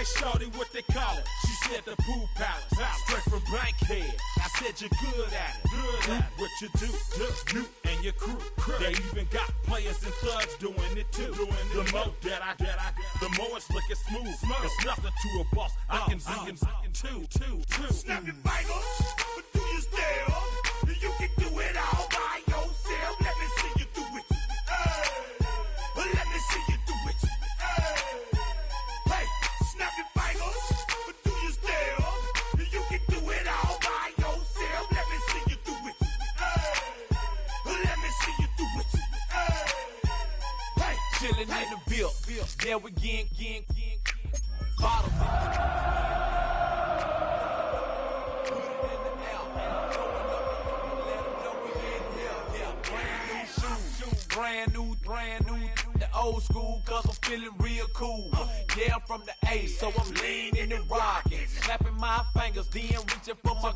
right, shorty, what they call it? She said the pool palace, straight from Bankhead. I said you're good at it, what you do, you and your crew. They even got players and thugs doing it too. The more that I, the more it's looking smooth. It's nothing to a boss. I can two. Snap your fingers, but do you still? You can do it all by yourself. Let me see you do it. Let me see you do it. Hey, snap your fingers, but do you still? You can do it all by yourself. Let me see you do it. Let me see you do it. Hey, chillin' in the bill. Yeah, we getting bottles. Brand new, the old school, cause I'm feeling real cool. Yeah, I'm from the A, so I'm leaning and rocking. Snapping my fingers, then reaching for my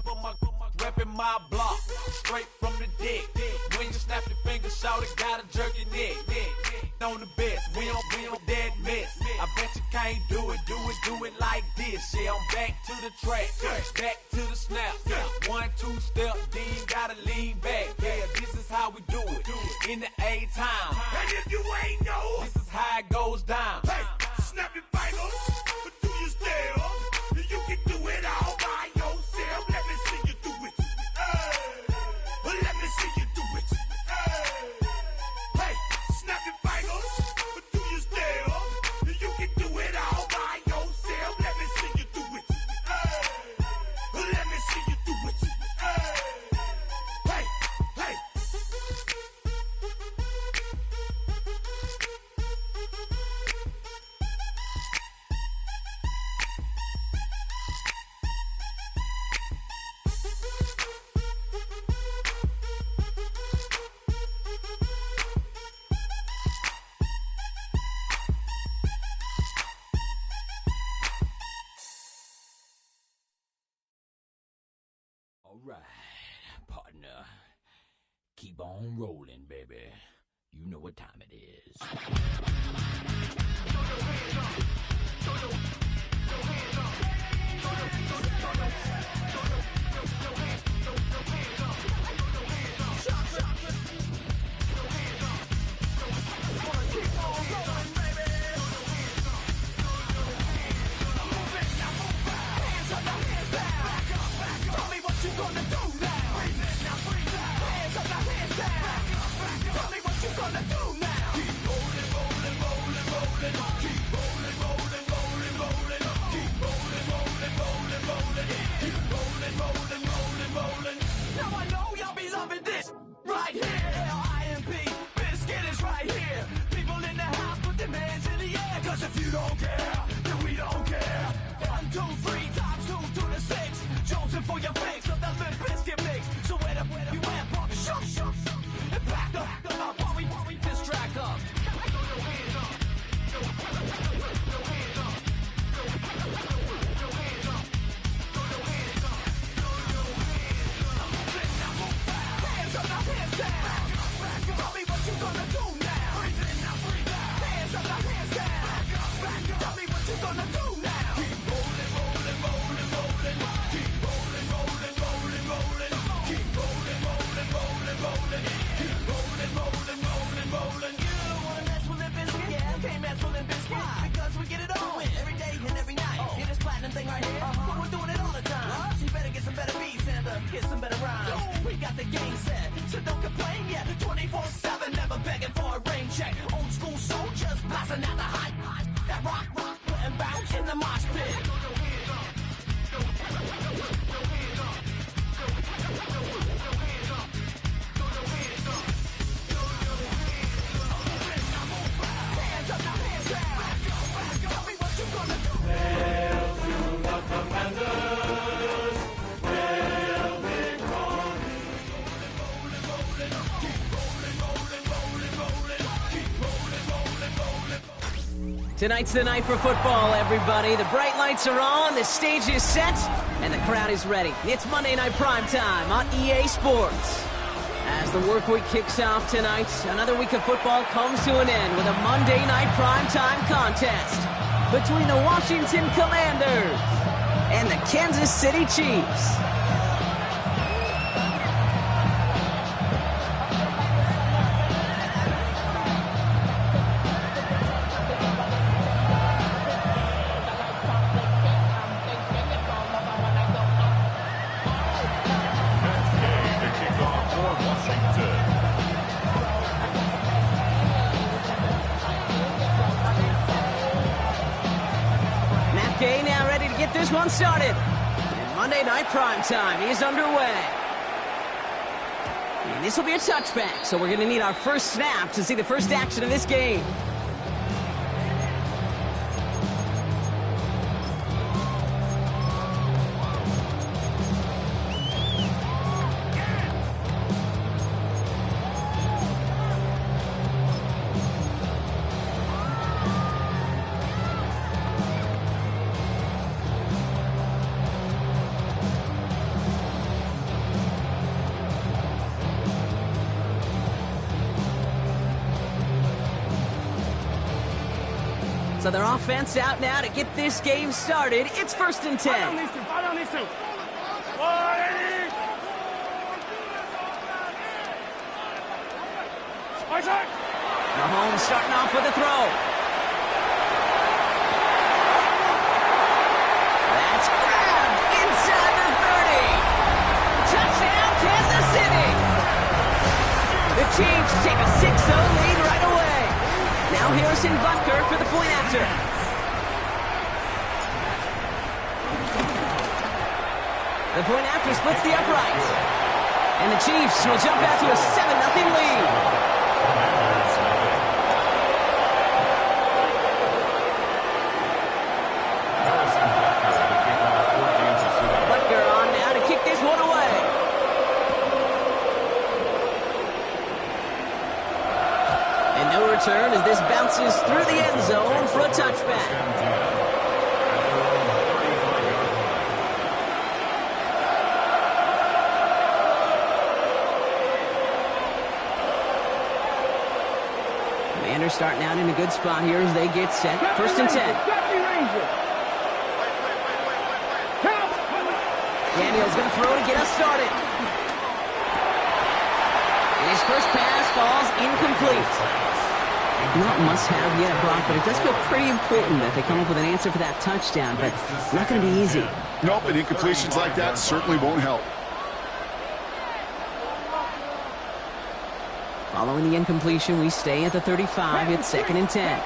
repping my block. Straight from the deck. When you snap your fingers, shout it, gotta jerk your neck. On the best, we don't dead mess. I bet you can't do it like this. Yeah, I'm back to the track, back to the snap. 1, 2 step, then gotta lean back. Yeah, this is how we do it. In the A time. And if you ain't know, this is how it goes down. Hey, snap your fingers, but do you still? You can do it all by yourself. Let me see you do it. Let me see you do it. Hey, snap your fingers, but do you still? You can do it all by yourself. Let me see you do it. Let me see you do it. Hey. All right, partner. Keep on rolling, baby. You know what time it is. If you don't care, then we don't care. 1, 2, 3 times 2 to the 6. Jonesing for your fix of that Limp Bizkit mix. So where the you at, punk? Shook. And back up while we this track up. Throw your hands up. Throw your hands up. Throw your hands up. Throw your hands up. Throw your hands up. Now move fast. Hands up, now hands down. Tell me what you gonna do now. Breathe in, now breathe out. Hands up, now hands down. Tell me what you gonna do now. Keep rolling. Keep rolling. Keep rolling. Keep rolling. You don't wanna mess with Limp Bizkit? Yeah, can't mess with Limp Bizkit. Because we get it on every day and every night. Hear this platinum thing right here? We're doing it all the time. So you better get some better beats and get some better rhymes. We got the game set, so don't complain yet. 24/7, never begging for a rain check. Old school soldiers blasting out the hot. That rock, and bounce in the mosh pit. Hands up, now hands down. Tell me what you gonna do. Hail to the commanders. Hail victory. Keep rolling. Tonight's the night for football, everybody. The bright lights are on, the stage is set, and the crowd is ready. It's Monday Night Primetime on EA Sports. As the work week kicks off tonight, another week of football comes to an end with a Monday Night Primetime contest. between the Washington Commanders and the Kansas City Chiefs. Okay, now ready to get this one started. And Monday Night Primetime is underway. And this will be a touchback, so we're going to need our first snap to see the first action of this game. So their offense out now to get this game started. It's 1st and 10. Mahomes starting off with a throw. That's grabbed inside the 30. Touchdown, Kansas City. The Chiefs take a 6-0 lead right away. Now Harrison Butker for the point after. The point after splits the uprights. And the Chiefs will jump out to a 7-0 lead. Butker on now to kick this one away. And no return as this bounces through the end zone for a touchback. Commanders starting out in a good spot here as they get set. 1st and 10. Daniel's going to throw to get us started. And his first pass falls incomplete. Not must-have yet, Brock, but it does feel pretty important that they come up with an answer for that touchdown, but not going to be easy. Nope, and incompletions like that certainly won't help. Following the incompletion, we stay at the 35. It's 2nd and 10.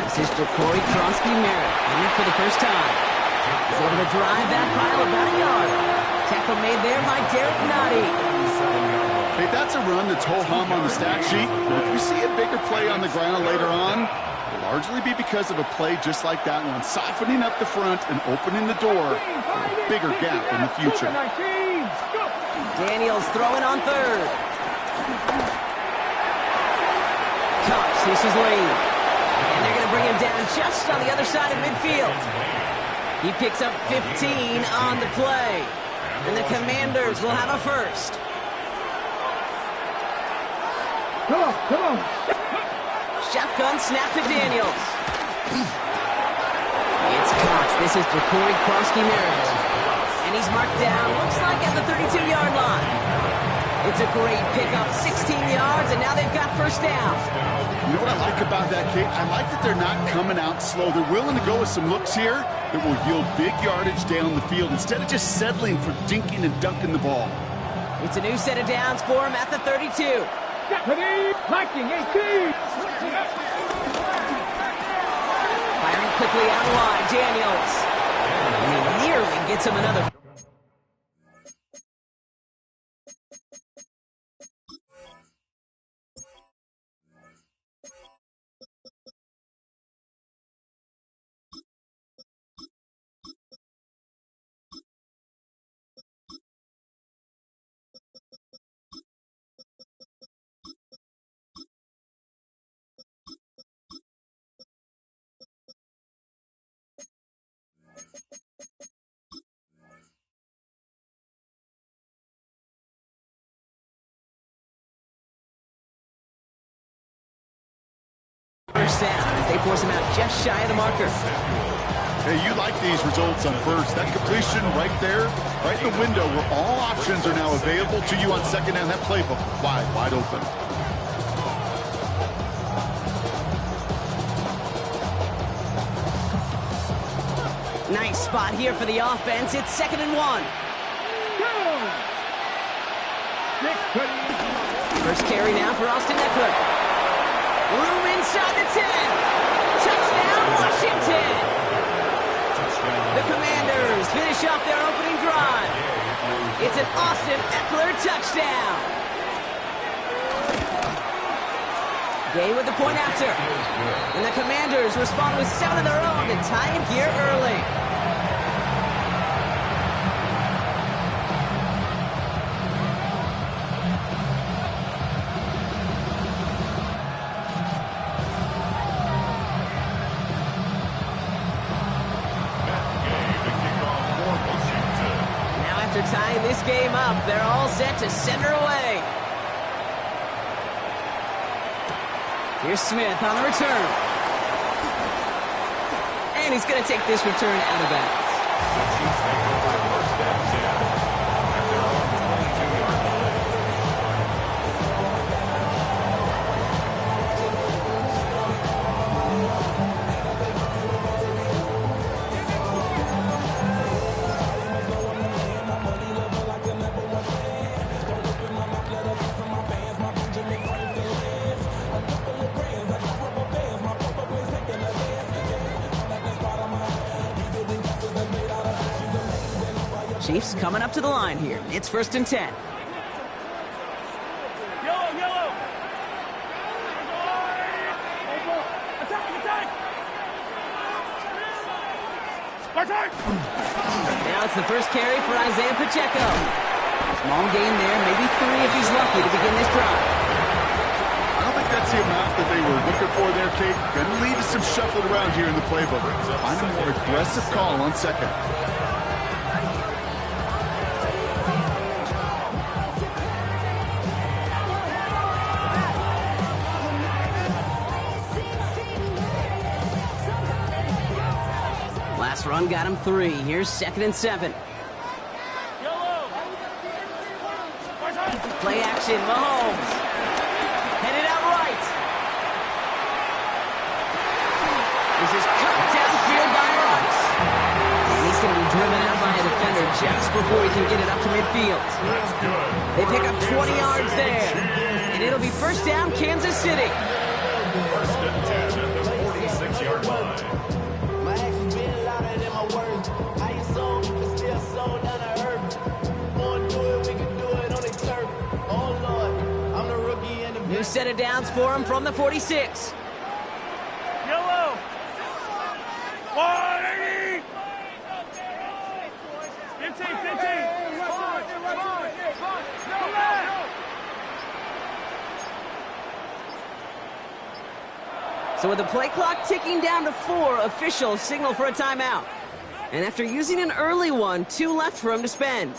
This is Corey Krosky-Merritt in it for the first time. He's able to drive that pile about a yard. Tackle made there by Derek Nottie. Hey, that's a run that's ho-hum on the stat sheet, but if you see a bigger play on the ground later on, it'll largely be because of a play just like that one, softening up the front and opening the door for a bigger gap in the future. Daniels throwing on 3rd. Cups, this is Lane. And they're going to bring him down just on the other side of midfield. He picks up 15 on the play. And the Commanders will have a first. Come on. Shotgun snap to Daniels. It's caught. This is Corey Krosky-Merritt. And he's marked down, looks like at the 32-yard line. It's a great pickup, 16 yards, and now they've got first down. You know what I like about that, Kate? I like that they're not coming out slow. They're willing to go with some looks here that will yield big yardage down the field instead of just settling for dinking and dunking the ball. It's a new set of downs for him at the 32. Marking 18. Firing quickly out wide, Daniels. And he nearly gets him another. first down as they force him out just shy of the marker. Hey, you like these results on first. That completion right there, right in the window where all options are now available to you on second down. That playbook wide open. Nice spot here for the offense. It's 2nd and 1. First carry now for Austin Eckler. Room inside the 10. Touchdown, Washington. The Commanders finish off their opening drive. It's an Austin Eckler touchdown. Gay with the point after. And the Commanders respond with 7 of their own to tie it here early. Now after tying this game up, they're all set to send her away. Here's Smith on the return. And he's going to take this return out of bounds. Chiefs coming up to the line here. It's 1st and 10. Yellow. Attack. Now it's the first carry for Isaiah Pacheco. Small gain there, maybe 3 if he's lucky to begin this drive. I don't think that's the amount that they were looking for there, Kate. Going to lead to some shuffling around here in the playbook. Find a more aggressive call on second. Last run got him 3. Here's 2nd and 7. Play action, Mahomes. Headed out right. This is cut downfield by Rice. And he's going to be driven out by a defender just before he can get it up to midfield. They pick up 20 yards there. And it'll be first down, Kansas City. First and 10 at the 46-yard line. My actions been louder than my words. I ain't sold, but still sold down to earth. Wanna do it, we can do it on the turf. Oh Lord, I'm the rookie in the New set of downs for him from the 46. Yellow. 180. 15. So with the play clock ticking down to 4, officials signal for a timeout. And after using an early one, 2 left for him to spend.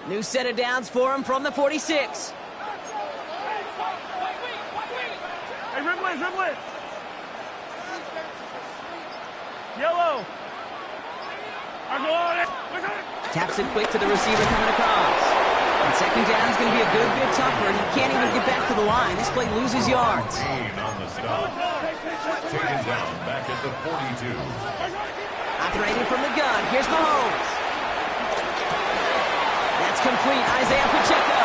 New set of downs for him from the 46. Hey, dribble it. Yellow. Taps it quick to the receiver coming across. And second down is going to be a good bit tougher. He can't even get back to the line. This play loses yards. On the stop. Taken down back at the 42. Operating from the gun. Here's Mahomes. That's complete. Isaiah Pacheco.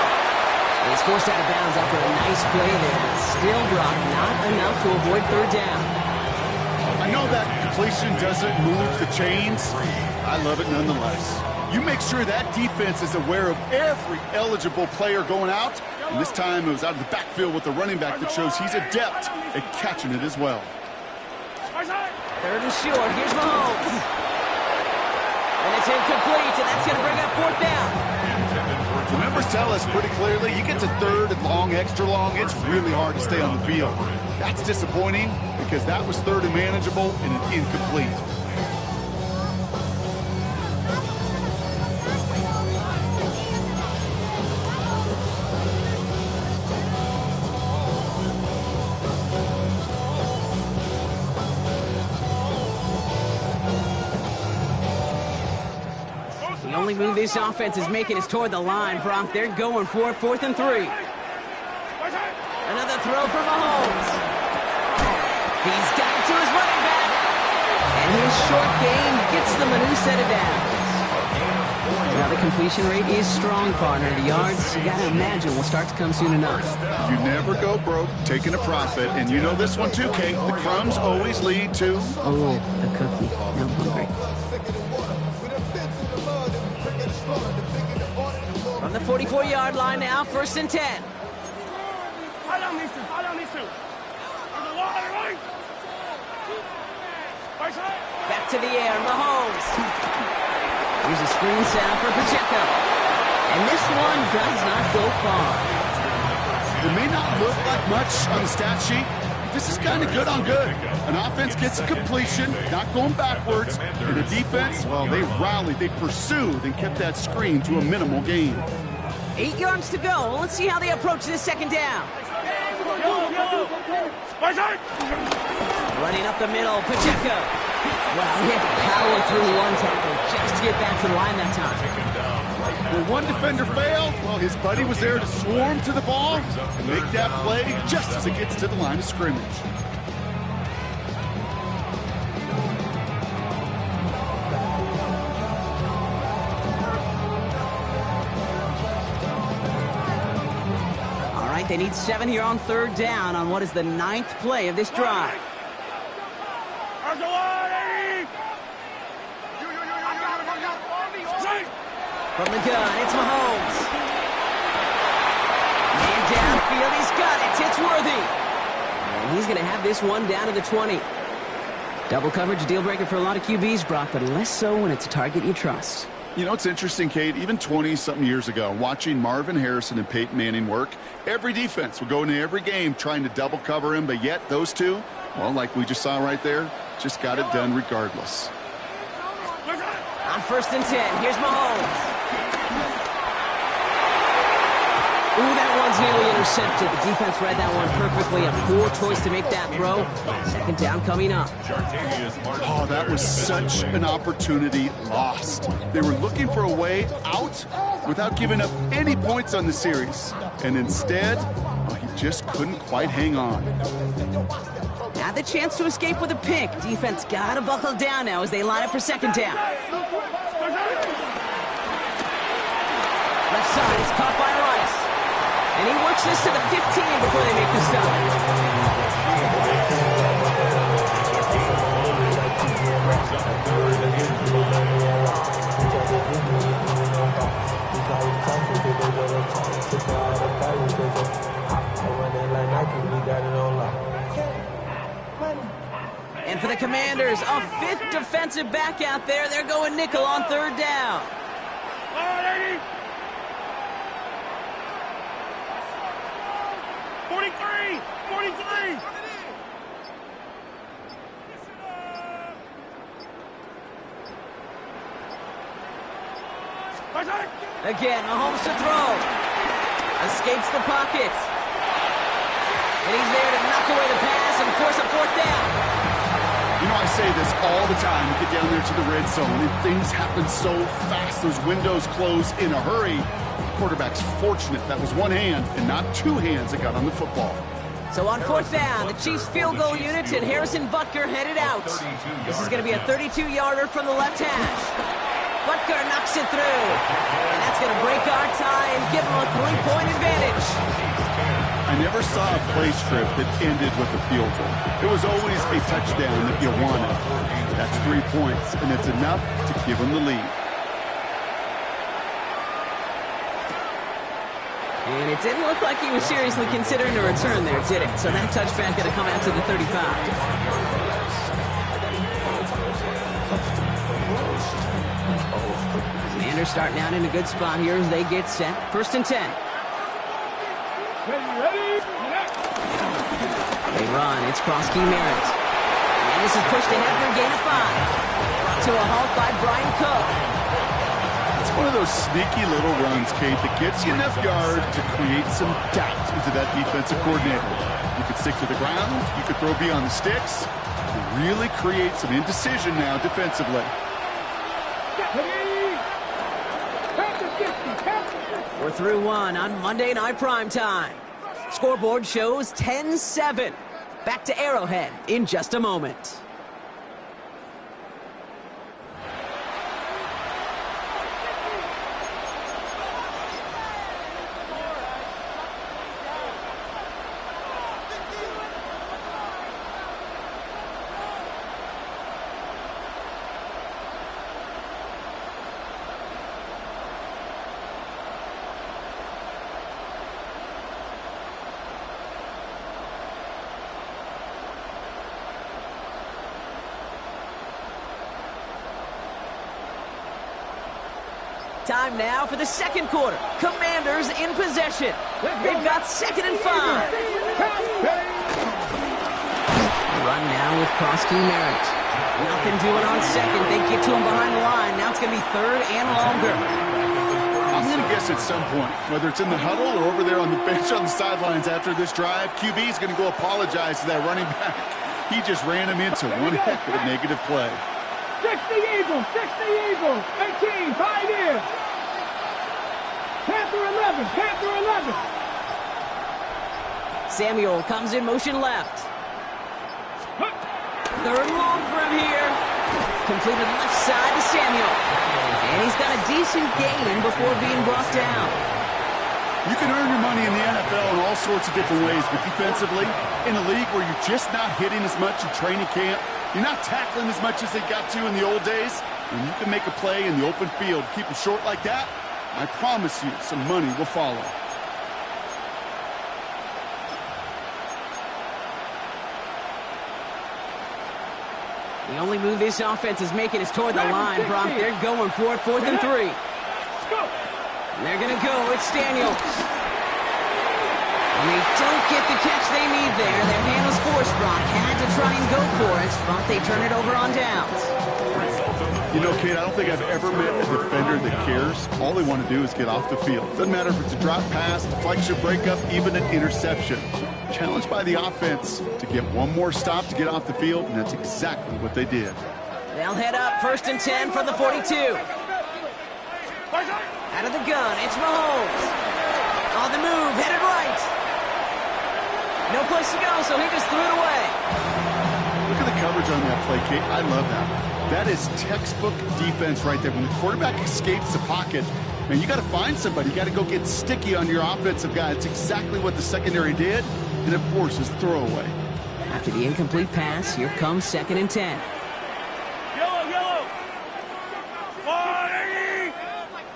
He's forced out of bounds after a nice play there, but still Brock not enough to avoid third down. I know that completion doesn't move the chains. I love it nonetheless. You make sure that defense is aware of every eligible player going out. And this time it was out of the backfield with the running back that shows he's adept at catching it as well. Third and short. Here's Mahomes. And it's incomplete, and that's going to bring up fourth down. The numbers tell us pretty clearly, you get to third and long, extra long, it's really hard to stay on the field. That's disappointing because that was third and manageable and an incomplete. The only move this offense is making is toward the line, Brock. They're going for it, 4th and 3. Another throw for Mahomes. He's got it to his running back. And his short game gets them a new set of downs. Now the completion rate is strong, partner. The yards, you gotta imagine, will start to come soon enough. You never go broke taking a profit, and you know this one too, Kate. The crumbs always lead to... Oh, the cookie. Now I'm hungry. From the 44-yard line now, 1st and 10. I don't need to. Back to the air, Mahomes. Here's a screen sound for Pacheco. And this one does not go far. It may not look like much on the stat sheet. This is kind of good on good. An offense gets a completion, not going backwards. And the defense, well, they rallied, they pursued, and kept that screen to a minimal gain. 8 yards to go. Let's see how they approach this second down. Running up the middle, Pacheco. Well, he had to power through one tackle just to get back to the line that time. When one defender failed, well, his buddy was there to swarm to the ball and make that play just as it gets to the line of scrimmage. All right, they need 7 here on 3rd down on what is the 9th play of this drive. From the gun, it's Mahomes. And downfield, he's got it. It's Worthy. And he's going to have this one down to the 20. Double coverage, deal breaker for a lot of QBs, Brock, but less so when it's a target you trust. You know, it's interesting, Kate, even 20-something years ago, watching Marvin Harrison and Peyton Manning work, every defense would go into every game trying to double cover him, but yet those two, well, like we just saw right there, just got it done regardless. On 1st and 10, here's Mahomes. Ooh, that one's nearly intercepted. The defense read that one perfectly. A poor choice to make that throw. Second down coming up. Oh, that was such an opportunity lost. They were looking for a way out without giving up any points on the series. And instead, well, he just couldn't quite hang on. Had the chance to escape with a pick. Defense got to buckle down now as they line up for second down. Left side is caught by Rice. And he works this to the 15 before they make the stop. And for the Commanders, a 5th defensive back out there. They're going nickel on 3rd down. 43! Again, Mahomes to throw. Escapes the pocket. And he's there to knock away the pass and force a 4th down. You know, I say this all the time. You get down there to the red zone, and things happen so fast. Those windows close in a hurry. The quarterback's fortunate that was one hand and not 2 hands that got on the football. So on 4th down, the Chiefs field goal unit and Harrison Butker headed out. This is going to be a 32-yarder from the left hash. Butker knocks it through. And that's going to break our tie and give them a 3-point advantage. I never saw a play script that ended with a field goal. It was always a touchdown that you wanted. That's 3 points, and it's enough to give them the lead. And it didn't look like he was seriously considering a return there, did it? So that touchback going to come out to the 35. starting out in a good spot here as they get set. 1st and 10. Ready? They run. It's Krosky Merritt. And this is pushed ahead for a gain of 5. Brought to a halt by Brian Cook. It's one of those sneaky little runs, Kate, that gets you enough yards to create some doubt into that defensive coordinator. You could stick to the ground. You could throw beyond the sticks. You really create some indecision now defensively. We're through one on Monday Night Primetime. Scoreboard shows 10-7. Back to Arrowhead in just a moment. Time now for the second quarter. Commanders in possession. They've got 2nd and 5. Run now with Krosky Merritt. Nothing doing on 2nd. They get to him behind the line. Now it's going to be 3rd and longer. I'm going to guess at some point, whether it's in the huddle or over there on the bench on the sidelines after this drive, QB is going to go apologize to that running back. He just ran him into one heck of a negative play. 60 Eagles, 18, 5 in. Panther 11. Samuel comes in motion left. 3rd and long for him here. Completed left side to Samuel. And he's got a decent gain before being brought down. You can earn your money in the NFL in all sorts of different ways, but defensively, in a league where you're just not hitting as much in training camp, you're not tackling as much as they got to in the old days, when you can make a play in the open field, keep them short like that, I promise you some money will follow. The only move this offense is making is toward the line, Brock. They're going for it, 4th and 3. And they're going to go. It's Daniels. And they don't get the catch they need there. Their hand was forced, Brock. Had to try and go for it, but they turn it over on downs. You know, Kate, I don't think I've ever met a defender that cares. All they want to do is get off the field. Doesn't matter if it's a drop pass, deflection, breakup, even an interception. Challenged by the offense to get one more stop to get off the field, and that's exactly what they did. They'll head up 1st and 10 from the 42. Out of the gun, it's Mahomes. On the move, headed right. No place to go, so he just threw it away. Look at the coverage on that play, Kate. I love that. That is textbook defense right there. When the quarterback escapes the pocket, man, you got to find somebody. You got to go get sticky on your offensive guy. It's exactly what the secondary did, and it forces throwaway. After the incomplete pass, here comes 2nd and 10. Yellow. 40.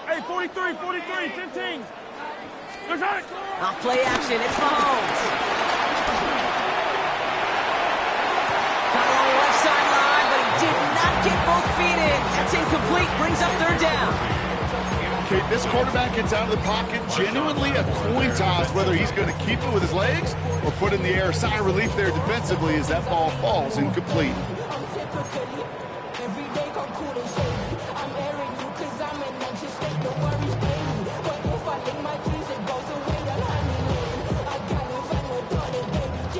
Hey, 43, 15. Off play action, it's Mahomes. Caught along the left sideline, but he did not get both feet in. That's incomplete, brings up 3rd down. Kate, this quarterback gets out of the pocket, genuinely a coin toss whether he's going to keep it with his legs or put it in the air. Sigh of relief there defensively as that ball falls incomplete.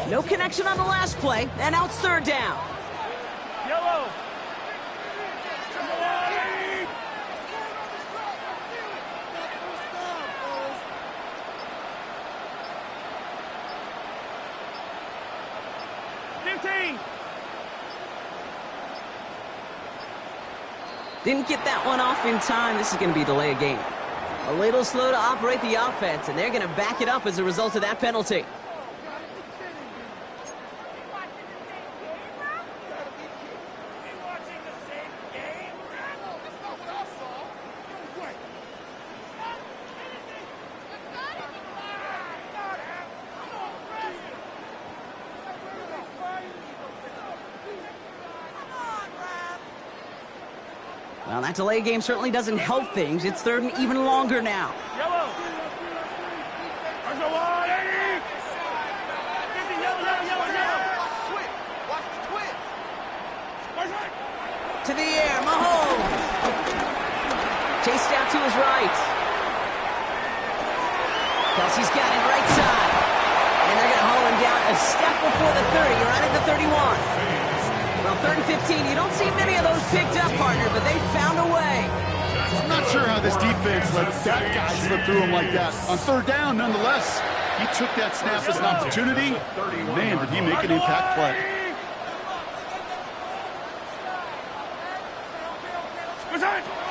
No connection on the last play, and now it's 3rd down. Yellow. 15. Didn't get that one off in time. This is going to be delay a game. A little slow to operate the offense, and they're going to back it up as a result of that penalty. Well, that delay game certainly doesn't help things. It's third and even longer now. Yellow. There's a wide 80. 50, yellow. Twit. Watch the twit. To the air, Mahomes. Chased out to his right. Kelsey's got it right side. And they're going to haul him down a step before the 30, right at the 31. Well, 3rd and 15, you don't see many of those picked up, partner, but they found a way. I'm not sure how this defense let that guy slip through him like that. On 3rd down, nonetheless, he took that snap as an opportunity. Man, did he make an impact play.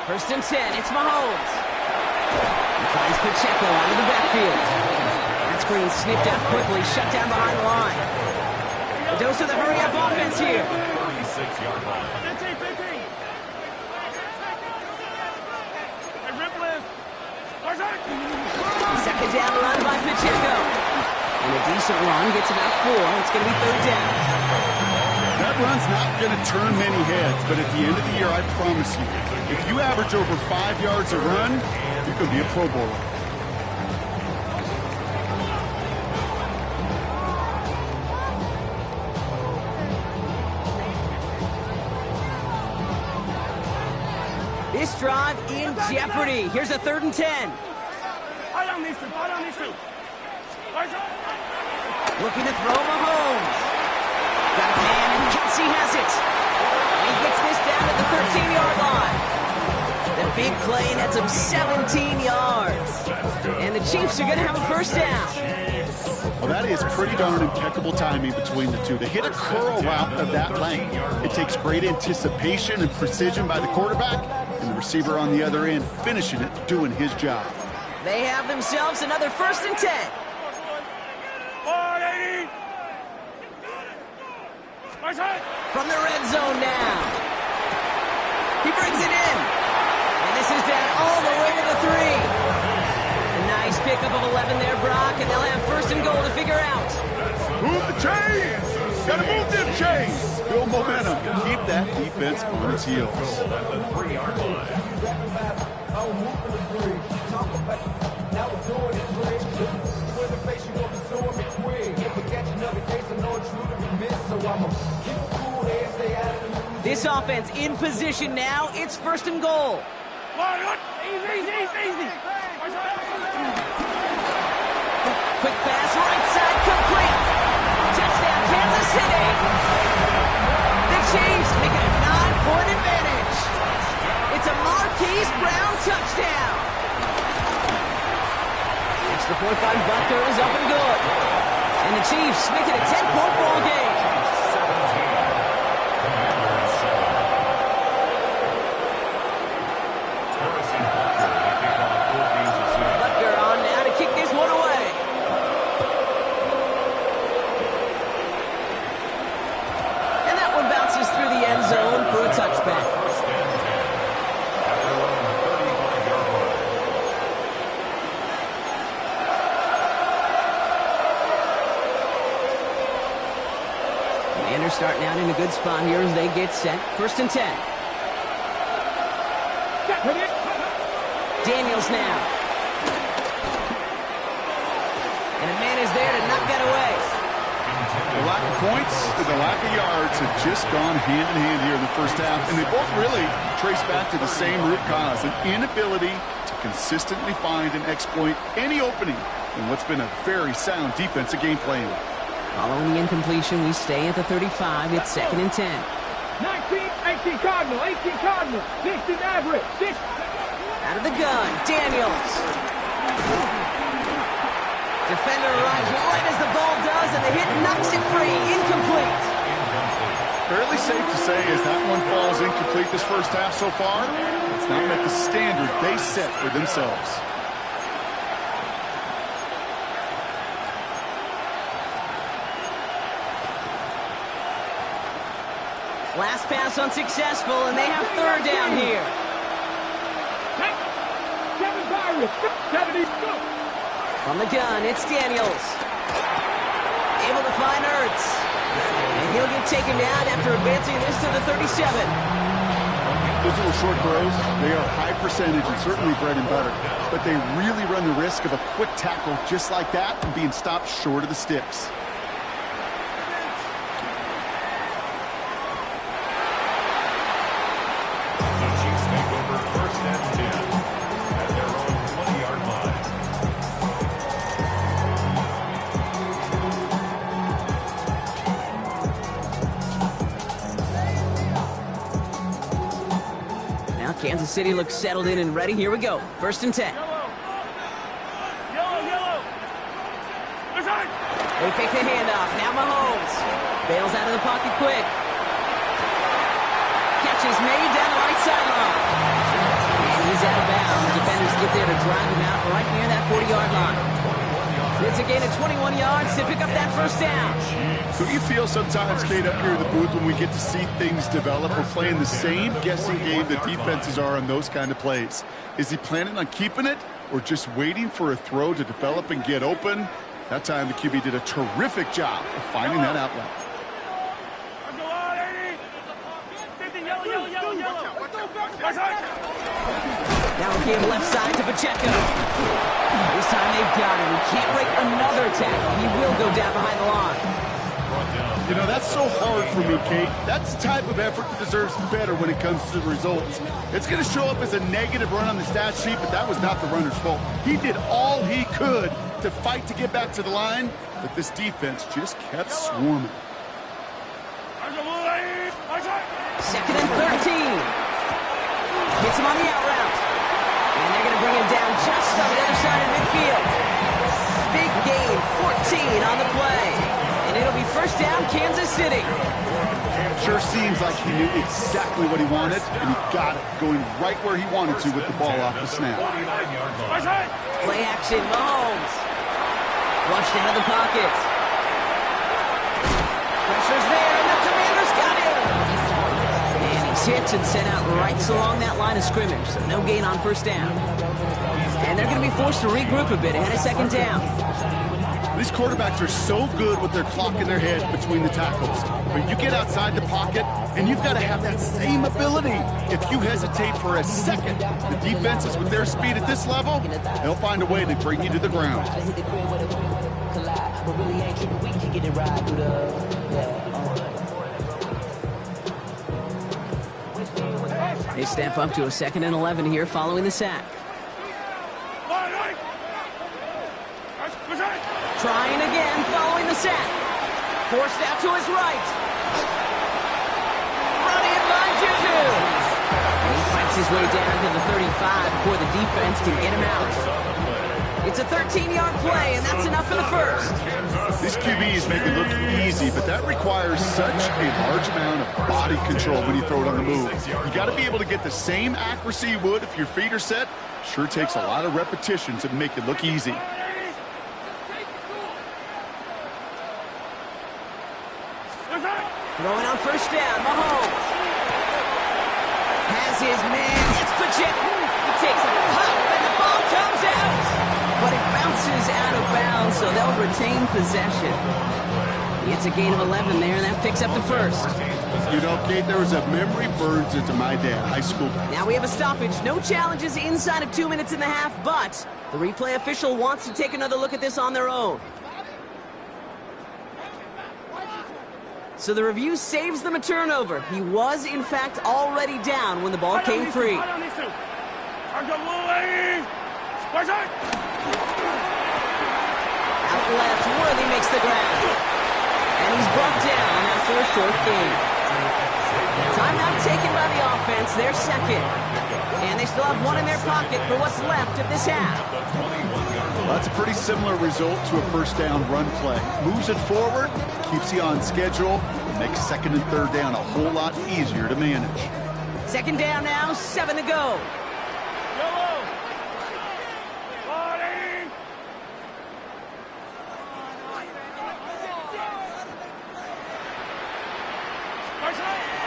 First and 10, it's Mahomes. He finds Pacheco out of the backfield. That screen sniffed out quickly, shut down behind the line. A dose of the hurry-up offense here. 36-yard line. 15. Hey, rip list. Second down run by Pacheco. And a decent run gets about 4. It's going to be 3rd down. That run's not going to turn many heads, but at the end of the year, I promise you, if you average over 5 yards a run, you could be a Pro Bowler. This drive in jeopardy. Here's a 3rd and 10. I don't need to. Looking to throw Mahomes. Got a man, and Kelsey has it. And he gets this down at the 13-yard line. The big play nets him 17 yards. And the Chiefs are going to have a first down. Well, that is pretty darn impeccable timing between the two. They hit a curl route of that length. It takes great anticipation and precision by the quarterback, and the receiver on the other end finishing it, doing his job. They have themselves another 1st and 10. 180. From the red zone now. He brings it in. And this is down all the way to the 3. A nice pickup of 11 there, Brock, and they'll have 1st and goal to figure out. Move the chains! Gotta move them chains! Build momentum. Keep that defense on its heels. This offense in position now. It's 1st and goal. Easy. Quick pass, right side, complete. Touchdown, Kansas City. The Chiefs make it a 9-point advantage. It's a Marquise Brown touchdown. Extra point by Butker is up and good. And the Chiefs make it a 10-point ball game. Butker on now to kick this one away. And that one bounces through the end zone for a touchback. Commanders starting out in a good spot here as they get set. 1st and 10. Daniels now. And a man is there to knock that away. The lack of points and the lack of yards have just gone hand in hand here in the first half, and they both really trace back to the same root cause, an inability to consistently find and exploit any opening in what's been a very sound defensive game plan. Following the incompletion, we stay at the 35. It's 2nd and 10. 18 Cardinal. 16 average. 6. Out of the gun, Daniels. Defender arrives right as the ball does, and the hit knocks it free. Incomplete. Fairly safe to say as that one falls incomplete this first half so far, it's not met the standard they set for themselves. Last pass unsuccessful, and they have 3rd down here. From the gun, it's Daniels. Able to find Ertz. And he'll get taken down after advancing this to the 37. The Those little short throws, they are high percentage and certainly bread and butter. But they really run the risk of a quick tackle just like that and being stopped short of the sticks. Kansas City looks settled in and ready. Here we go. 1st and 10. Yellow. They fake the handoff. Now Mahomes bails out of the pocket quick. Catch is made down the right sideline. And he's out of bounds. Defenders get there to drive him out right near that 40-yard line. It's a gain of 21 yards to pick up that 1st down. So you feel sometimes, Kate, up here in the booth when we get to see things develop, we're playing the same guessing game that defenses are on those kind of plays. Is he planning on keeping it or just waiting for a throw to develop and get open? That time the QB did a terrific job of finding that outlet. Now a game left side to Pacheco. This time they've got him. He can't break another tackle. He will go down behind the line. You know, that's so hard for me, Kate. That's the type of effort that deserves better when it comes to the results. It's going to show up as a negative run on the stat sheet, but that was not the runner's fault. He did all he could to fight to get back to the line, but this defense just kept swarming. 2nd and 13. Hits him on the out route. And they're going to bring him down just on the other side of midfield. Big gain, 14 on the play. And it'll be 1st down, Kansas City. Sure seems like he knew exactly what he wanted, and he got it, going right where he wanted to with the ball off the snap. Play action, Mahomes. Flushed out of the pocket. Pressure's there, and the Commanders got him. And he's hit and sent out right along that line of scrimmage, so no gain on 1st down. And they're going to be forced to regroup a bit ahead of 2nd down. These quarterbacks are so good with their clock in their head between the tackles. But you get outside the pocket, and you've got to have that same ability. If you hesitate for a second, the defenses with their speed at this level, they'll find a way to bring you to the ground. They step up to a 2nd and 11 here following the sack. Trying again following the sack. Forced out to his right. Run in by Juju. And he fights his way down to the 35 before the defense can get him out. It's a 13-yard play, and that's enough for the 1st. These QBs make it look easy, but that requires such a large amount of body control when you throw it on the move. You got to be able to get the same accuracy you would if your feet are set. Sure takes a lot of repetitions to make it look easy. Throwing on 1st down, Mahomes. Has his man. It's Pacheco. He takes a pop, and the ball comes out. But it bounces out of bounds, so they'll retain possession. It's a gain of 11 there, and that picks up the 1st. You know, Kate, there was a memory burns into my dad, high school. Now we have a stoppage. No challenges inside of 2 minutes and a half, but the replay official wants to take another look at this on their own. So the review saves them a turnover. He was, in fact, already down when the ball came free. Out left, Worthy makes the grab. And he's brought down after a short gain. Timeout taken by the offense, their 2nd. And they still have one in their pocket for what's left of this half. Well, that's a pretty similar result to a 1st down run play. Moves it forward, keeps you on schedule, and makes 2nd and 3rd down a whole lot easier to manage. 2nd down now, 7 to go.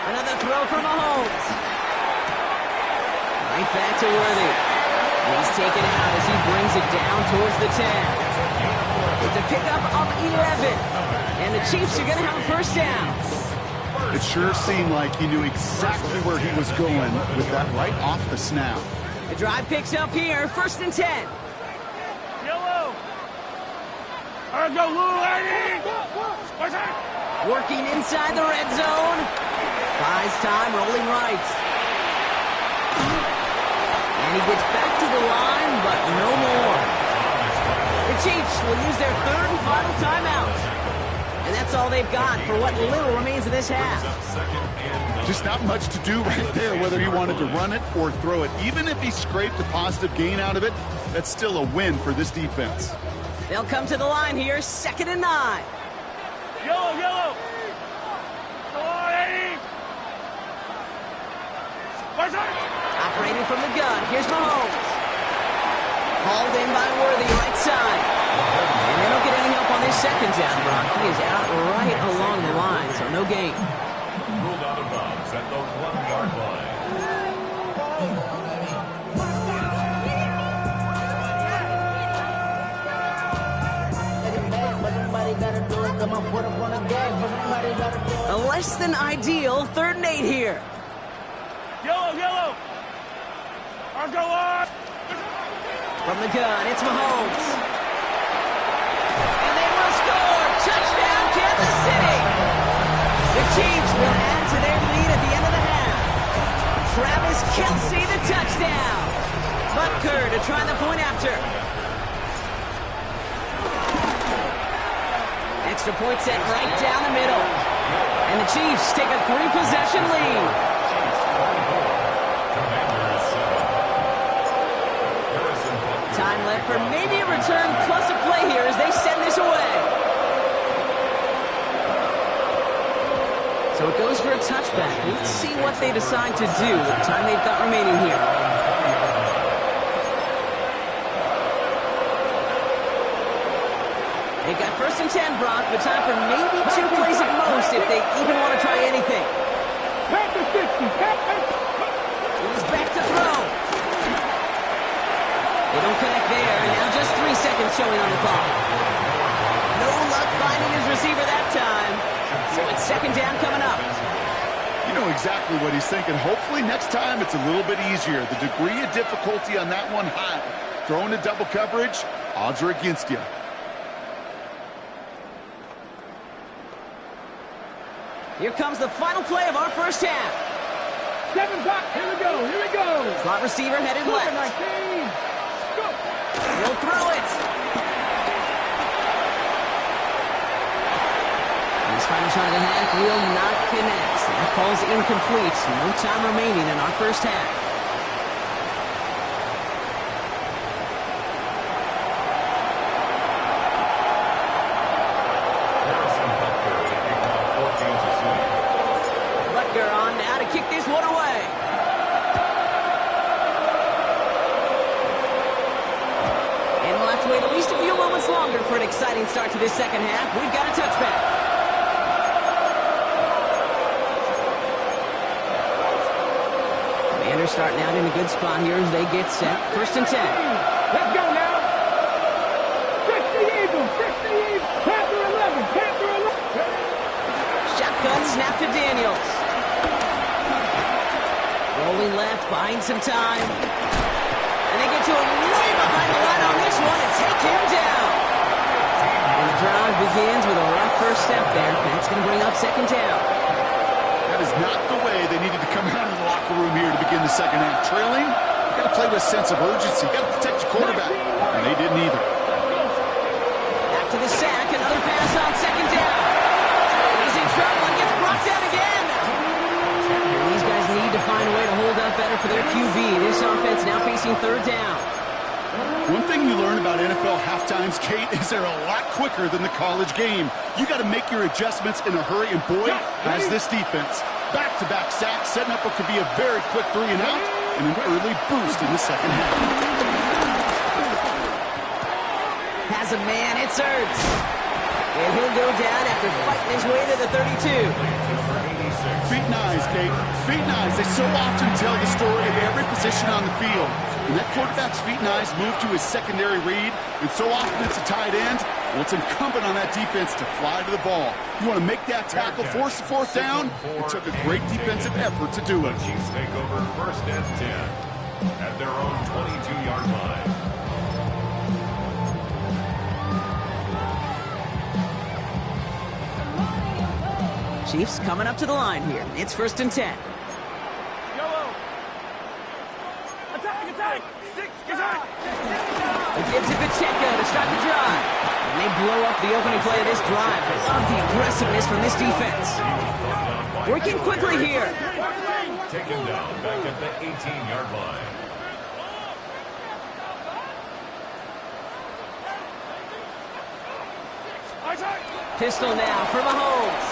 Another throw for Mahomes. Right back to Worthy. He's taken out as he brings it down towards the 10. It's a pickup of 11. And the Chiefs are going to have a 1st down. It sure seemed like he knew exactly where he was going with that right off the snap. The drive picks up here, 1st and 10. Yellow. All right, go, Lou, Eddie. Working inside the red zone. Buys time, rolling right. And he gets back to the line, but no more. The Chiefs will use their 3rd and final timeout. And that's all they've got for what little remains of this half. Just not much to do right there, whether he wanted to run it or throw it. Even if he scraped a positive gain out of it, that's still a win for this defense. They'll come to the line here, 2nd and 9. Yellow, yellow. Go on, Eddie. Operating from the gun, here's Mahomes. Hauled in by Worthy, right side. And they don't get any help on this 2nd down, Brock. He is out right along the line, so no gain. Ruled out of bounds at the 1-yard line. A less than ideal 3rd and 8 here. Yellow, yellow. I'll go on. From the gun, it's Mahomes. And they will score! Touchdown, Kansas City! The Chiefs will add to their lead at the end of the half. Travis Kelce, the touchdown. Butker to try the point after. Extra point set right down the middle. And the Chiefs take a 3-possession lead. Time left for maybe a return plus a play here as they send this away. So it goes for a touchback. Let's see what they decide to do with the time they've got remaining here. They've got 1st and 10, Brock, but time for maybe 2 plays at most if they even want to try anything. He's back to throw. They don't connect there, and now just 3 seconds showing on the clock. No luck finding his receiver that time. So it's 2nd down coming up. You know exactly what he's thinking. Hopefully next time it's a little bit easier. The degree of difficulty on that one high. Throwing to double coverage, odds are against you. Here comes the final play of our 1st half. 7 back. Here we go. Here we go. Slot receiver headed left. 19. Go. He'll throw it. And his final shot of the half will not connect. That ball's incomplete. No time remaining in our 1st half. Butker on now to kick this one away. And we'll have to wait at least a few moments longer for an exciting start to this 2nd half. We've got a touchback. Commanders starting out in a good spot here as they get set. 1st and 10. Let's go now. 60 Eagles. 60 Eagles. Panther 11. Panther 11. Shotgun snap to Daniels. Rolling left, buying some time. And they get to him way behind the line on this one and take him down. And the drive begins with a rough 1st step there. That's going to bring up 2nd down. That is not the way they needed to come out of the locker room here to begin the 2nd half. Trailing, you got to play with a sense of urgency. You got to protect your quarterback. And they didn't either. After the sack, another pass on 2nd down. He's in trouble and gets brought down again. And these guys need to find a way to hold up better for their QB. This offense now facing 3rd down. One thing you learn about NFL halftimes, Kate, is they're a lot quicker than the college game. You got to make your adjustments in a hurry, and boy, has this defense. Back-to-back sacks, setting up what could be a very quick 3 and out, and an early boost in the 2nd half. Has a man, it's Ertz. And he'll go down after fighting his way to the 32. Feet and eyes, Kate. Feet and eyes. They so often tell the story of every possession position on the field. When that quarterback's feet and eyes move to his secondary read, and so often it's a tight end, well, it's incumbent on that defense to fly to the ball. You want to make that tackle, force the fourth down? It took a great defensive effort to do it. Chiefs take over 1st and 10 at their own 22-yard line. Chiefs coming up to the line here. It's 1st and 10. He gives it Pacheco to start the drive. And they blow up the opening play of this drive. Love the aggressiveness from this defense. Working quickly here. Taken down back at the 18-yard line. Pistol now for Mahomes.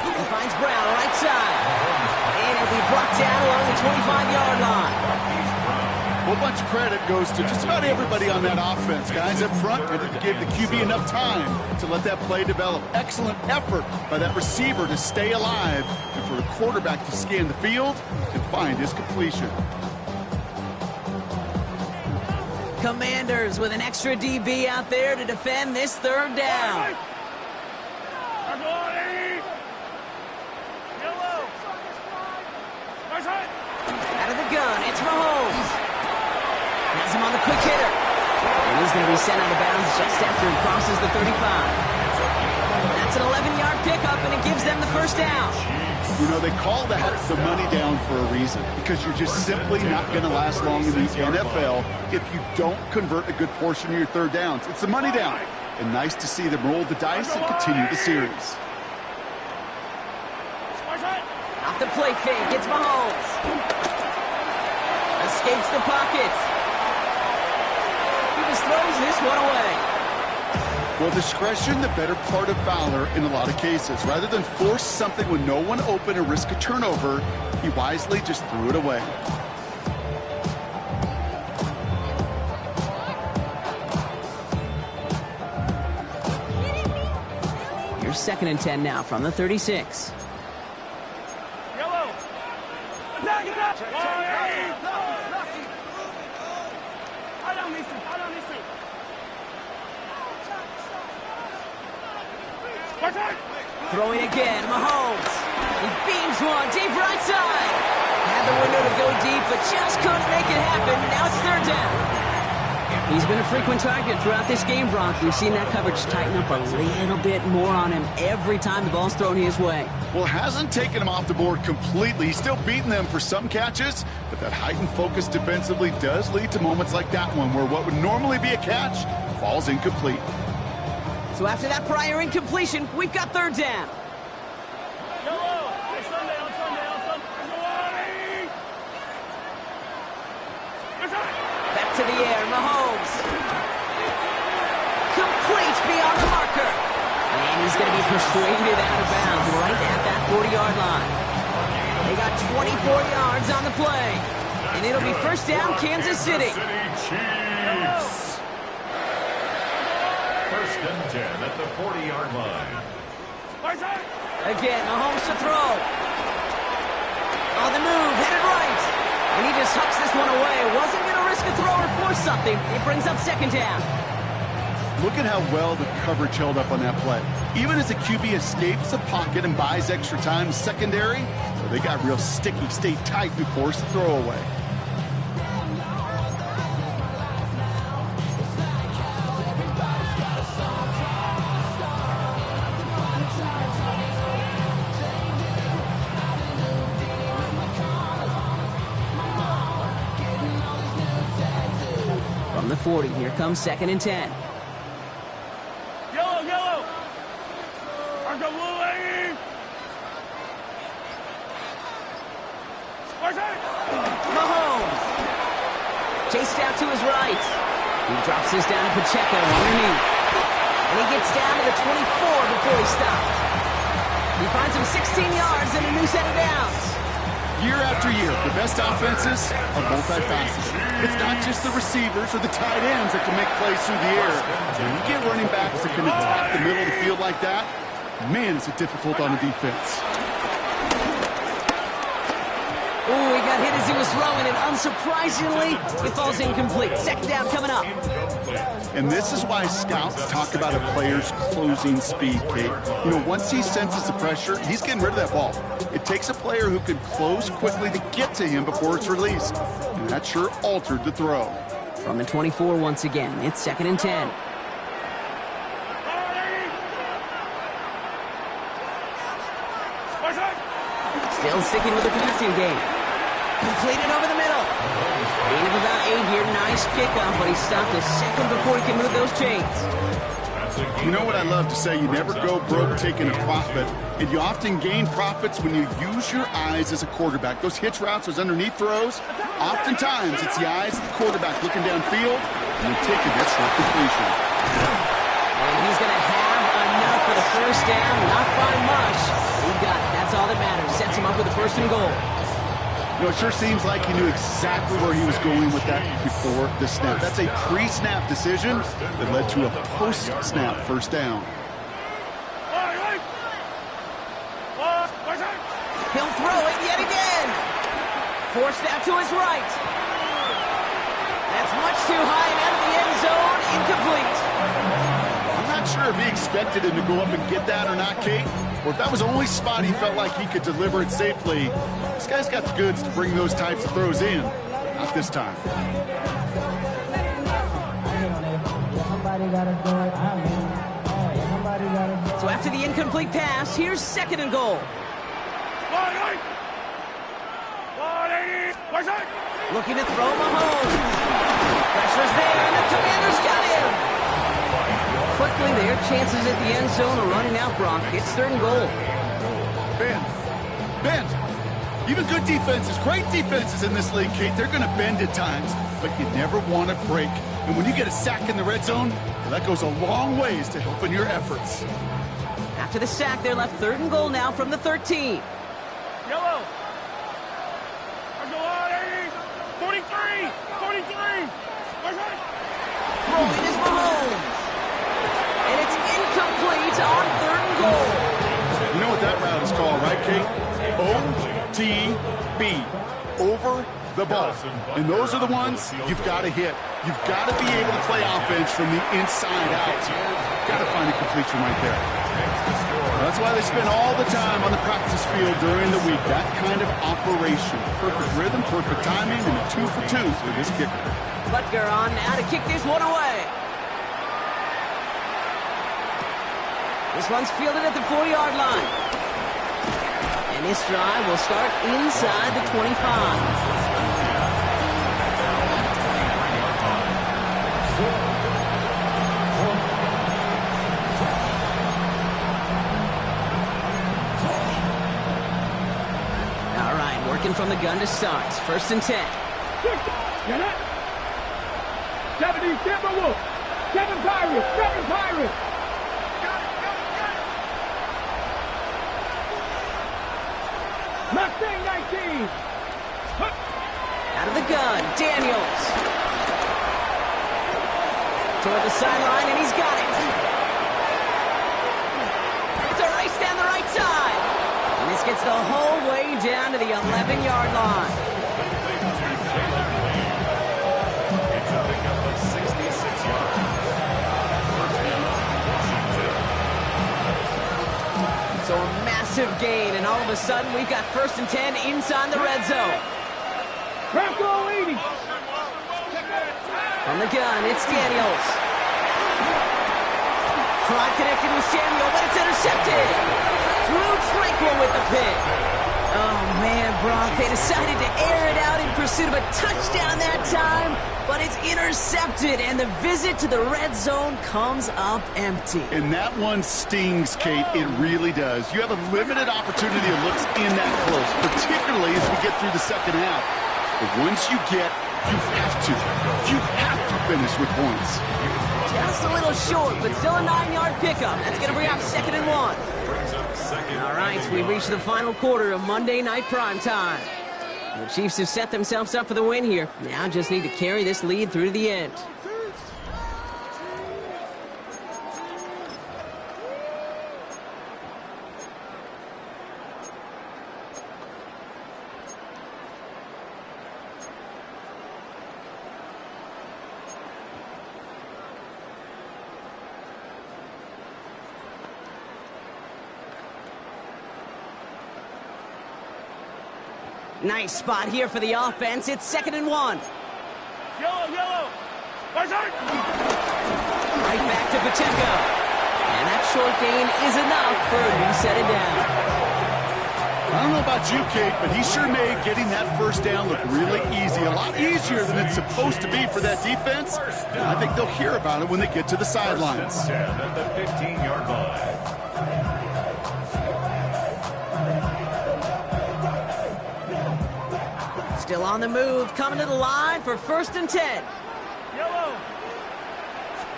He finds Brown right side. And it'll be brought down along the 25-yard line. A whole bunch of credit goes to just about everybody on that offense. Guys up front, they gave the QB enough time to let that play develop. Excellent effort by that receiver to stay alive and for the quarterback to scan the field and find his completion. Commanders with an extra DB out there to defend this 3rd down. Out of the gun, it's Mahomes. Has him on the quick hitter. And he's going to be sent out of bounds just after he crosses the 35. That's an 11-yard pickup, and it gives them the 1st down. You know, they call that the money down for a reason, because you're just simply not going to last long in the NFL if you don't convert a good portion of your 3rd downs. It's the money down. And nice to see them roll the dice and continue the series. Off the play fake, it's Mahomes. Escapes the pocket. He just throws this one away. Well, discretion, the better part of valor in a lot of cases. Rather than force something with no one open and risk a turnover, he wisely just threw it away. Here's 2nd and 10 now from the 36. Throwing again, Mahomes. He beams one deep right side. Had the window to go deep, but just couldn't make it happen. Now it's 3rd down. He's been a frequent target throughout this game, Brock. We've seen that coverage tighten up a little bit more on him every time the ball's thrown his way. Well, hasn't taken him off the board completely. He's still beating them for some catches, but that heightened focus defensively does lead to moments like that one where what would normally be a catch falls incomplete. So after that prior incompletion, we've got 3rd down. Back to the air, Mahomes. Complete beyond the marker. And he's going to be persuaded out of bounds right at that 40-yard line. They got 24 yards on the play. And it'll be 1st down, Kansas City. Chiefs. 1st and 10 at the 40-yard line. Again, Mahomes to throw. On the move, headed right. And he just hucks this one away. Wasn't going to risk a throw or force something. It brings up 2nd down. Look at how well the coverage held up on that play. Even as the QB escapes the pocket and buys extra time secondary, well, they got real sticky, stayed tight and forced the throw away. From the 40, here comes 2nd and 10. Mahomes. Chased out to his right. He drops this down to Pacheco underneath. And he gets down to the 24 before he stopped. He finds him 16 yards and a new set of downs. Year after year, the best offenses are multifaceted. It's not just the receivers or the tight ends that can make plays through the air. When you get running backs that can attack the middle of the field like that, man, is it difficult on the defense. Ooh, he got got hit as he was throwing, and unsurprisingly, it falls incomplete. Second down coming up. And this is why scouts talk about a player's closing speed, Kate. You know, once he senses the pressure, he's getting rid of that ball. It takes a player who can close quickly to get to him before it's released. And that sure altered the throw. From the 24 once again, it's 2nd and 10. Still sticking with the passing game. Completed over the middle. Gain of about 8 here. Nice pickup, but he stopped a second before he can move those chains. You know what I love to say? You never go broke taking a profit, and you often gain profits when you use your eyes as a quarterback. Those hitch routes, those underneath throws, oftentimes it's the eyes of the quarterback looking downfield, and you're taking that short completion. And he's going to have enough for the first down, not by much. He got it. That's all that matters. Sets him up with a 1st and goal. You know, it sure seems like he knew exactly where he was going with that before the snap. That's a pre-snap decision that led to a post-snap 1st down. He'll throw it yet again. Forced out to his right. That's much too high and out of the end zone. Incomplete. I'm not sure if he expected him to go up and get that or not, Kate, or if that was the only spot he felt like he could deliver it safely. This guy's got the goods to bring those types of throws in. Not this time. So after the incomplete pass, here's 2nd and goal. Looking to throw Mahomes. Pressure's there, and the Commanders got him. Quickly, their chances at the end zone are running out, Brock. It's 3rd and goal. Bend. Even good defenses, great defenses in this league, Kate, they're going to bend at times, but you never want to break. And when you get a sack in the red zone, well, that goes a long ways to helping your efforts. After the sack, they're left 3rd and goal now from the 13. Yellow. 43. Throwing is Mahomes. And it's incomplete on 3rd and goal. You know what that route is called, right, Kate? OTB. Over the ball. And those are the ones you've got to hit. You've got to be able to play offense from the inside out. Got to find a completion right there. That's why they spend all the time on the practice field during the week. That kind of operation. Perfect rhythm, perfect timing, and a 2 for 2 for this kicker. Butker on now to kick this one away. This one's fielded at the 4-yard line. And this drive will start inside the 25. From the gun to start. 1st and 10. You're not. 70, Timberwolves. 7 Pirates. 7 Pirates. Mustang 19. Out of the gun, Daniels. Toward the sideline, and he's got it. It's a race down the right side. And this gets the whole way down to the 11-yard line. It's a pickup of 66 yards. So a massive gain, and all of a sudden we've got 1st and 10 inside the red zone. Bronco 80. From the gun, it's Daniels. Try connected with Samuel, but it's intercepted. Drew Tranquil with the pick. Oh, man, Brock, they decided to air it out in pursuit of a touchdown that time, but it's intercepted, and the visit to the red zone comes up empty. And that one stings, Kate. It really does. You have a limited opportunity that looks in that close, particularly as we get through the second half. But once you get, you have to finish with points. Just a little short, but still a 9-yard pickup. That's going to bring up 2nd and 1. All right, we reached the final quarter of Monday Night Prime Time. The Chiefs have set themselves up for the win here. Now just need to carry this lead through to the end. Nice spot here for the offense. It's 2nd and 1. Yellow, yellow. Right side. Right back to Pacheco. And that short gain is enough for a new set of down. I don't know about you, Kate, but he sure made getting that first down look really easy. A lot easier than it's supposed to be for that defense. And I think they'll hear about it when they get to the sidelines. 10 at the 15-yard line. Still on the move, coming to the line for 1st and 10. Yellow.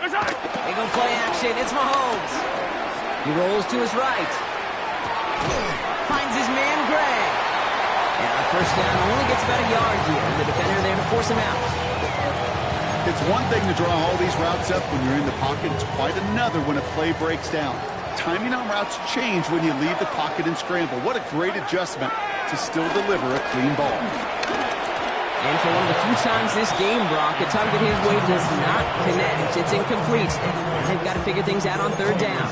Right side. They go play action. It's Mahomes. He rolls to his right. Finds his man, Gray. And on 1st down, only gets about a yard here. And the defender there to force him out. It's one thing to draw all these routes up when you're in the pocket. It's quite another when a play breaks down. Timing on routes change when you leave the pocket and scramble. What a great adjustment to still deliver a clean ball. And for one of the few times this game, Brock, a target his way does not connect. It's incomplete. They've got to figure things out on 3rd down.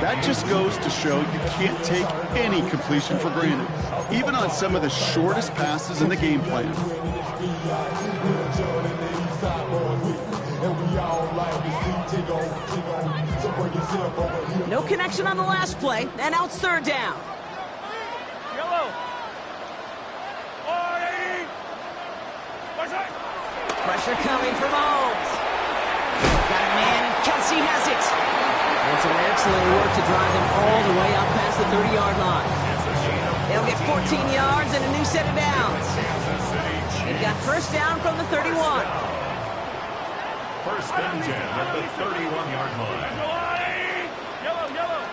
That just goes to show you can't take any completion for granted, even on some of the shortest passes in the game plan. No connection on the last play, and now it's 3rd down. Yellow. 180. Right side. Pressure coming from Mahomes. Got a man, and Kelsey has it. And some excellent work to drive them all the way up past the 30-yard line. They'll get 14 yards and a new set of downs. They've got 1st down from the 31. 1st and 10 at the 31-yard line. Yellow, yellow.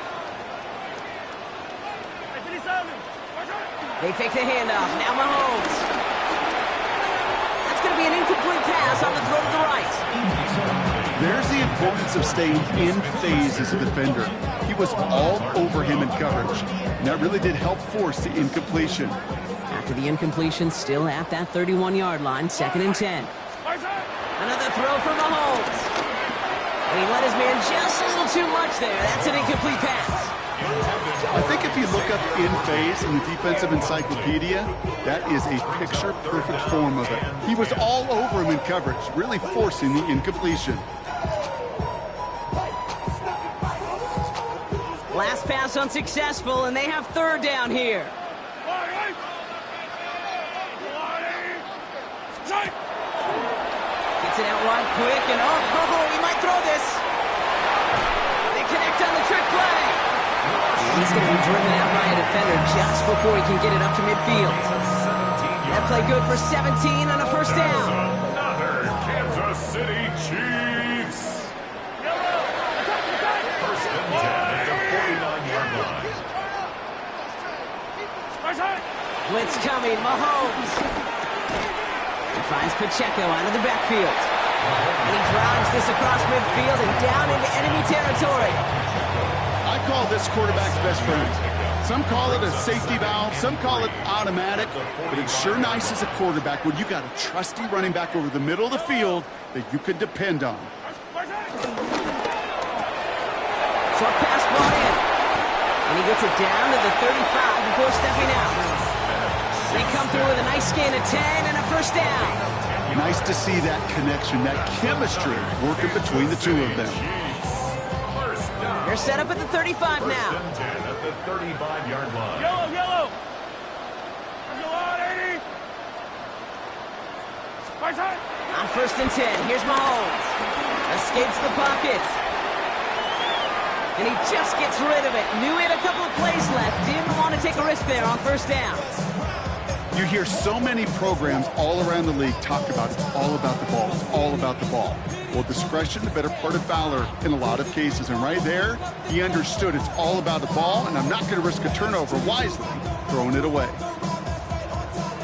57. Right side. They fake the handoff. Now Mahomes. That's going to be an incomplete pass on the throw to the right. There's the importance of staying in phase as a defender. He was all over him in coverage, and that really did help force the incompletion. After the incompletion, still at that 31-yard line, 2nd and 10. Right side. Another throw from Mahomes. And he let his man just a little too much there. That's an incomplete pass. I think if you look up in phase in the defensive encyclopedia, that is a picture-perfect form of it. He was all over him in coverage, really forcing the incompletion. Last pass unsuccessful, and they have 3rd down here. Gets it out wide quick, and he might throw this. They connect on the trick play. He's going to be driven out by a defender just before he can get it up to midfield. That play good for 17 on a 1st down. Another Kansas City Chiefs. 1st and 10 at the 49-yard line. Right side. Blitz coming, Mahomes. He finds Pacheco out of the backfield. And he drives this across midfield and down into enemy territory. I call this quarterback's best friend. Some call it a safety valve, some call it automatic, but it's sure nice as a quarterback when you got a trusty running back over the middle of the field that you can depend on. Short pass brought in. And he gets it down to the 35 before stepping out. They come through with a nice gain of 10 and a 1st down. Nice to see that connection, that chemistry working between the two of them. They're set up at the 35 now. 1st and 10 at the 35-yard line. Yellow, yellow. 180. Right side. On 1st and 10, here's Mahomes. Escapes the pocket. And he just gets rid of it. Knew he had a couple of plays left. Didn't want to take a risk there on 1st down. You hear so many programs all around the league talk about it's all about the ball. It's all about the ball. Well, discretion, the better part of valor in a lot of cases. And right there, he understood it's all about the ball, and I'm not going to risk a turnover wisely, throwing it away.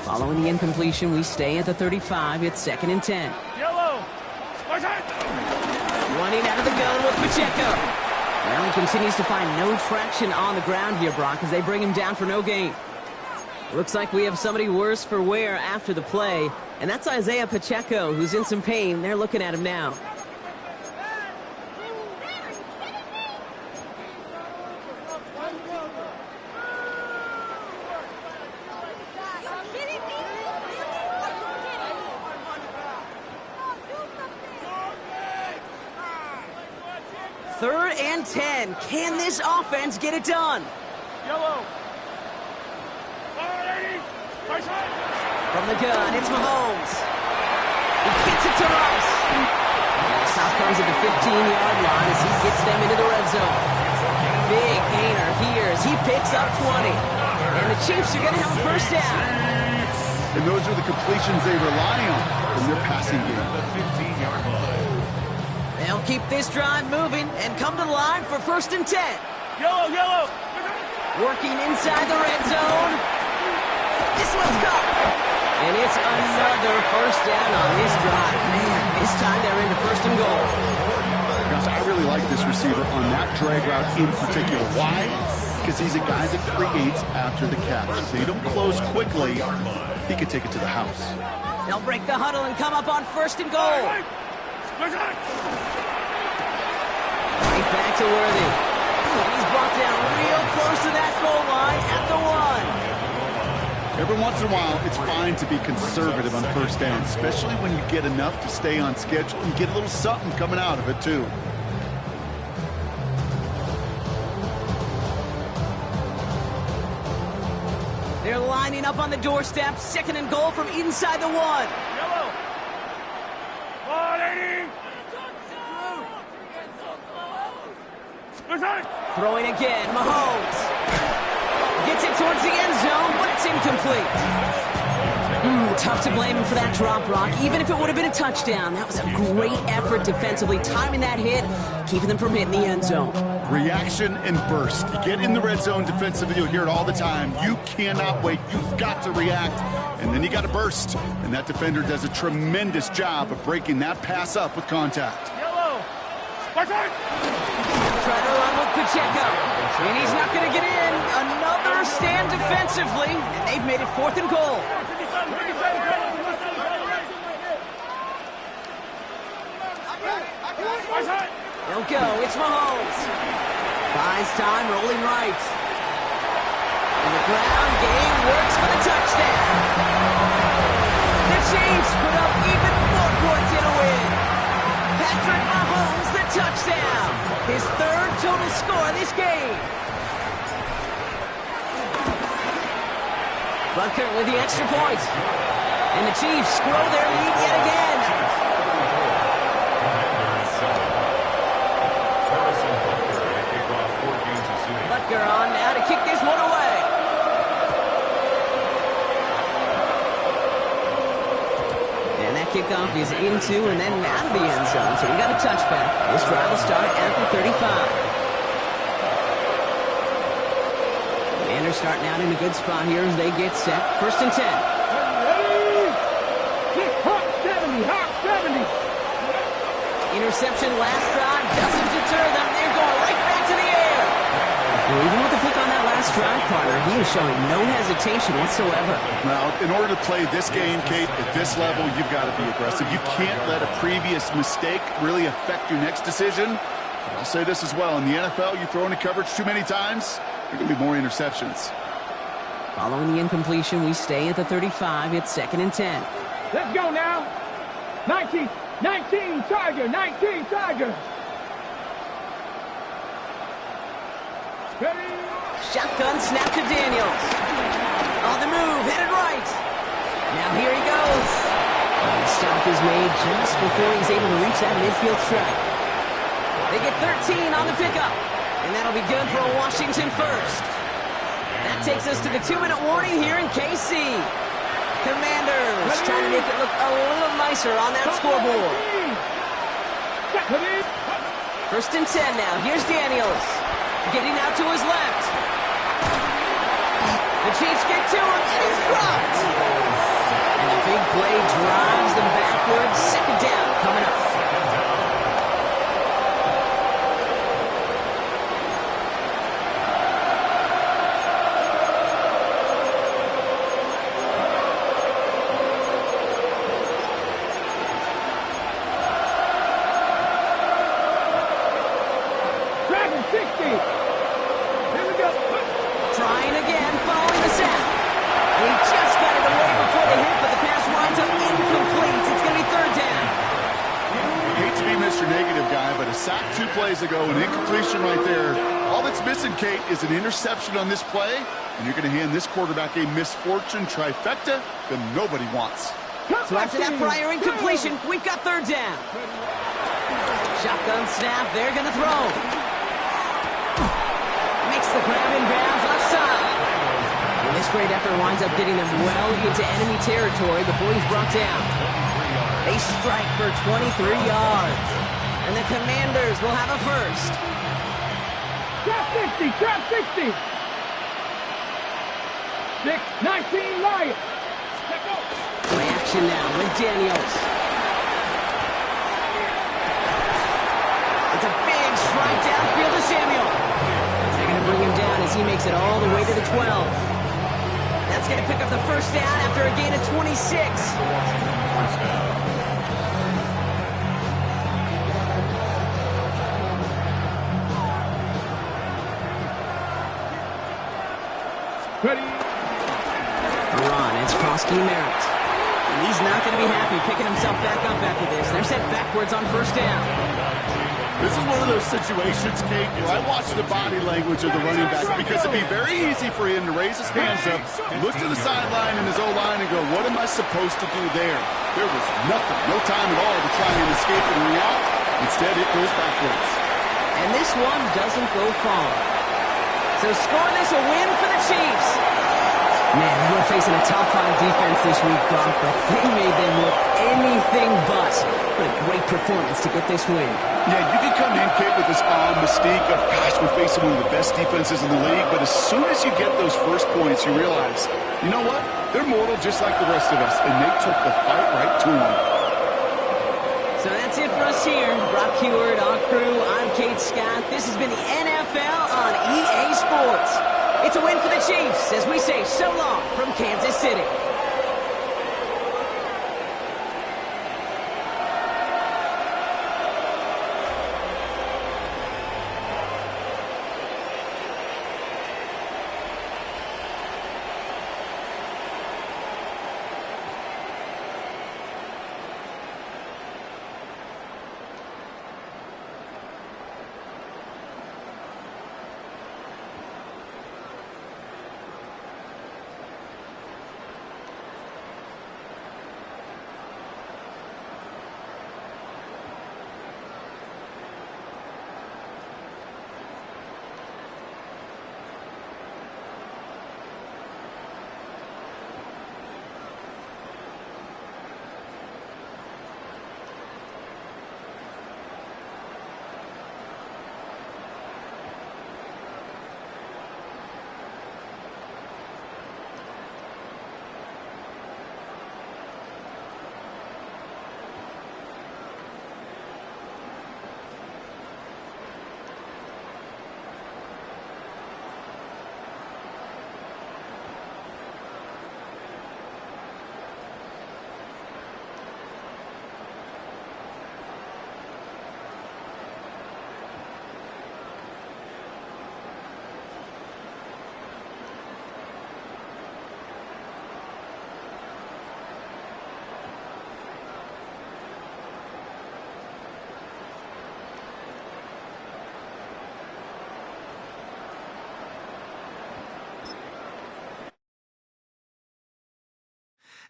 Following the incompletion, we stay at the 35. It's 2nd and 10. Yellow. Right side. Running out of the gun with Pacheco. Well, he continues to find no traction on the ground here, Brock, as they bring him down for no gain. Looks like we have somebody worse for wear after the play, and that's Isaiah Pacheco, who's in some pain. They're looking at him now. 3rd and 10. Can this offense get it done? Yellow. From the gun, it's Mahomes. He gets it to Rice. And the stop comes at the 15-yard line as he gets them into the red zone. Big gainer here as he picks up 20. And the Chiefs are going to have a first down. And those are the completions they rely on in their passing game. The 15-yard line. They'll keep this drive moving and come to the line for 1st and 10. Yellow, yellow. Working inside the red zone. This one's caught. And it's another first down on this drive. Man, this time they're into 1st and goal. Gosh, I really like this receiver on that drag route in particular. Why? Because he's a guy that creates after the catch. If they don't close quickly, he could take it to the house. They'll break the huddle and come up on 1st and goal. Right back to Worthy. And he's brought down real close to that goal line at the 1. Every once in a while, it's fine to be conservative on 1st down, especially when you get enough to stay on schedule and get a little something coming out of it, too. They're lining up on the doorstep. 2nd and goal from inside the 1. Yellow. Throwing again, Mahomes. Gets it towards the end zone, but it's incomplete. Tough to blame him for that drop, Rock. Even if it would have been a touchdown, that was a great effort defensively, timing that hit, keeping them from hitting the end zone. Reaction and burst. You get in the red zone defensively, you'll hear it all the time. You cannot wait. You've got to react, and then you got to burst. And that defender does a tremendous job of breaking that pass up with contact. Yellow. Trying to run with Pacheco, and he's not going to get in. Another stand defensively, and they've made it 4th and goal. They'll go. It's Mahomes. Buys time, rolling right. And the ground game works for the touchdown. The Chiefs put up even more points in a win. Patrick Mahomes, the touchdown. His 3rd total score this game. Butker with the extra point. And the Chiefs grow their lead yet again. Butker on now to kick this one away. And that kickoff is into and then out of the end zone. So we got a touchback. This drive will start at the 35. They're starting out in a good spot here as they get set. 1st and 10. Interception last drive doesn't deter them. They're going right back to the air. Well, even with the pick on that last drive, partner, he is showing no hesitation whatsoever. Now, in order to play this game, Kate, at this level, you've got to be aggressive. You can't let a previous mistake really affect your next decision. I'll say this as well. In the NFL, you throw into coverage too many times, there are going to be more interceptions. Following the incompletion, we stay at the 35. It's 2nd and 10. Let's go now. 19 Tiger, 19 Tiger. Ready? Shotgun snap to Daniels. On the move, headed right. Now here he goes. And the stop is made just before he's able to reach that midfield strike. They get 13 on the pickup. And that'll be good for a Washington first. That takes us to the 2-minute warning here in KC. Commanders trying to make it look a little nicer on that scoreboard. 1st and 10 now. Here's Daniels. Getting out to his left. The Chiefs get to him, and he's dropped. And a big play drives them backwards. 2nd down coming up. Trying again, following the snap. He just got it away before the hit, but the pass winds up incomplete. It's going to be 3rd down. plays ago, an incompletion right there. All that's missing, Kate, is an interception on this play, and you're going to hand this quarterback a misfortune trifecta that nobody wants. So after that prior incompletion, we've got third down. Shotgun snap, they're going to throw. Makes the grab in bounds offside. And this great effort winds up getting them well into enemy territory before he's brought down. They strike for 23 yards. And the Commanders will have a first. Trap 60, trap 60. 6-19 Lions. Check out. Play action now with Daniels. It's a big strike downfield to Samuel. They're going to bring him down as he makes it all the way to the 12. That's going to pick up the first down after a gain of 26. Ready. Run, it's Prosky Merritt. And he's not going to be happy picking himself back up after this. They're set backwards on first down. This is one of those situations, Kate, where I watch the body language of the running back because it'd be very easy for him to raise his hands up, look to the sideline and his O-line and go, what am I supposed to do there? There was nothing, no time at all to try and escape and react. Instead, it goes backwards. And this one doesn't go far. So score this a win for the Chiefs. Man, they were facing a top 5 defense this week, Brock, but they made them look anything but. What a great performance to get this win. Yeah, you can come in, Kate, with this mystique of, gosh, we're facing one of the best defenses in the league, but as soon as you get those first points, you realize, you know what? They're mortal just like the rest of us, and they took the fight right to them. So that's it for us here. Brock Heward, our crew, I'm Kate Scott. This has been the NFL on EA Sports. It's a win for the Chiefs as we say so long from Kansas City.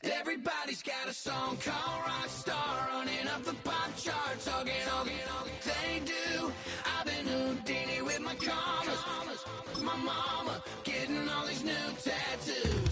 Everybody's got a song called Rockstar, running up the pop charts, all they do. I've been Houdini with my commas, my mama getting all these new tattoos.